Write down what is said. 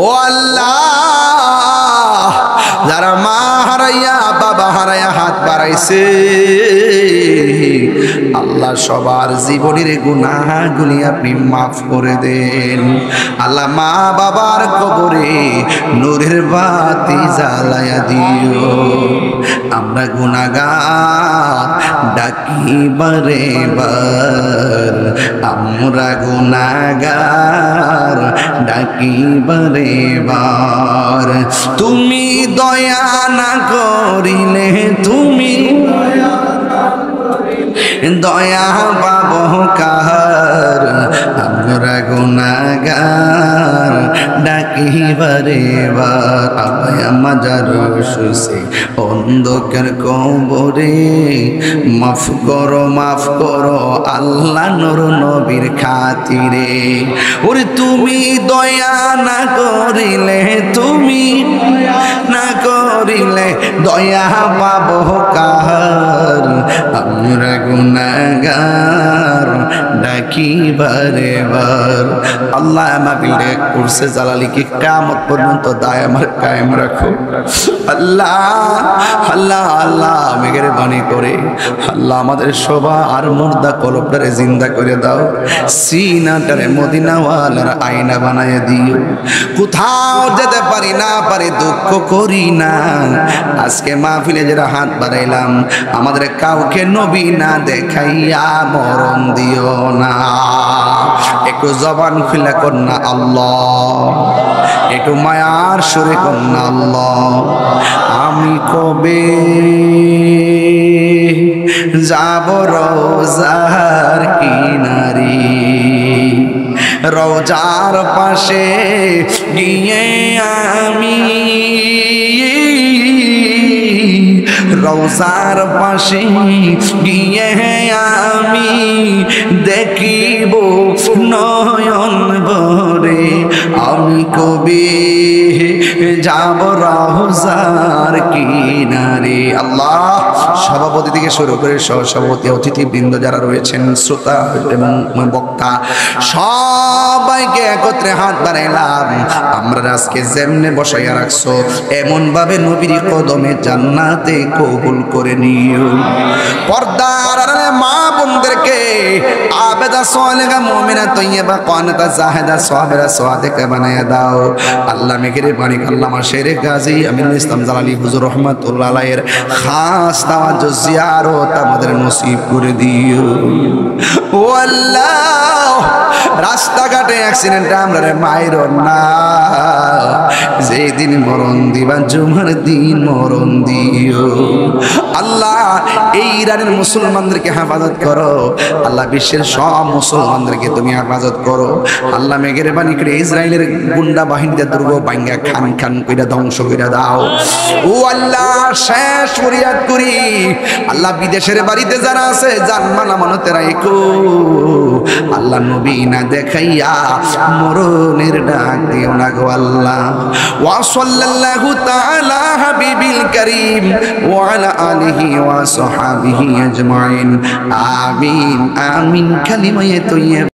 ও আল্লাহ, যারা মা হারাইয়া বাবা হারাইয়া হাত বাড়াইছে আল্লাহ সবার জীবনের গুনাহগুলি আপনি মাফ করে দেন। আল্লাহ মা বাবার কবরে নূরের বাতি জ্বালায়া দিও। আমরা গুনাহগার ডাকি বারে বার, আমরা গুনাহগার ডাকি বারে বার। তুমি দয়া না করিলে, তুমি দয়া পাবো কার? আমরা গুনাহগার ডাকি বারে বার। আয়া মাজার শুছে অন্ধকার কবরে, মাফ করো আল্লাহ নূর নবীর খাতিরে। ওরে তুমি দয়া না করিলে, তুমি না করিলে দয়া পাবো কার? আমরা গুনাহগার ডাকি বারে বার। আল্লাহ মাহফিলে কুরসে জালালিকে কিয়ামত পর্যন্ত দায়ামার কায়েম রাখো। আল্লাহ আল্লাহ আল্লাহ মেহেরবানি করে আল্লাহ আমাদের সবার মুর্দা কলবটারে জিন্দা করে দাও, সিনাটারে মদিনাওয়ালার আয়না বানায় দিও। কোথাও যেতে পারি না পারি দুঃখ করি না, আজকে মাহফিলে যারা হাত বাড়াইলাম আমাদের কাউকে নবী না দেখাইয়া মরণ দিও না। একটু জবান খুলে কন্যা আল্লাহ, একটু মায়ার সুরে কন্যা আল্লাহ। আমি কবে যাব রোজার কিনারে, রোজার পাশে গিয়ে আমি, রোজার পাশে গিয়ে আমি দেখিব নয়ন ভরে। আমি কবে যাব রোজার কিনারে। আল্লাহ সভাপতি থেকে শুরু করে সহসভাপতি, অতিথিবৃন্দ যারা রয়েছেন, শ্রোতা এবং বক্তা, সবাইকে একত্রে হাত বাড়াইলাম। আমরা আজকে যেমনে বসাইয়া রাখছো এমন ভাবে নবীর কদমে জান্নাতে কবুল করে নিও। পর্দার আড়ালে মা বোনদেরকে আবেদা সালেহা মুমিনা তয়্যিবা কানিতা জাহিদা সাবিরা সাদিকা বানায়া দাও। আল্লাহ মেহেরবানি আল্লামা শের গাজী আমিনুল ইসলাম জালালী হুজুর রহমাতুল্লাহ আলাইহির খাস তাওয়াজ্জুহ জিয়ারত আমাদের নসিব করে দিও। ও আল্লাহ, রাস্তাঘাটে অ্যাক্সিডেন্টে আমরা মাইরো না, যেদিন মরণ দিবা জুমার দিন মরণ দিও। আল্লাহ এই ইরানের মুসলমানদেরকে হেফাজত করো। আল্লাহ বিশ্বের সব মুসলমানদেরকে তুমি হেফাজত করো। আল্লাহ মেহেরবানি করে ইসরায়েলের গুন্ডা বাহিনীতে দুর্গ ভাঙ্গা খান খান কইরা ধ্বংস কইরা দাও। ও আল্লাহ শেষ ফরিয়াদ করি, আল্লাহ বিদেশের বাড়িতে যারা আছে জানমাল আমানতে রাখো। আল্লাহ নবী না দেখাইয়া মরণের ডাক দিও না গো আল্লাহ। ওয়া সাল্লাল্লাহু তাআলা হাবিবিল কারীম ওয়া আলা আলিহি ওয়া সাহবিহি আজমাইন। আমিন আমিন। কালিমায়ে তয়্যিবা।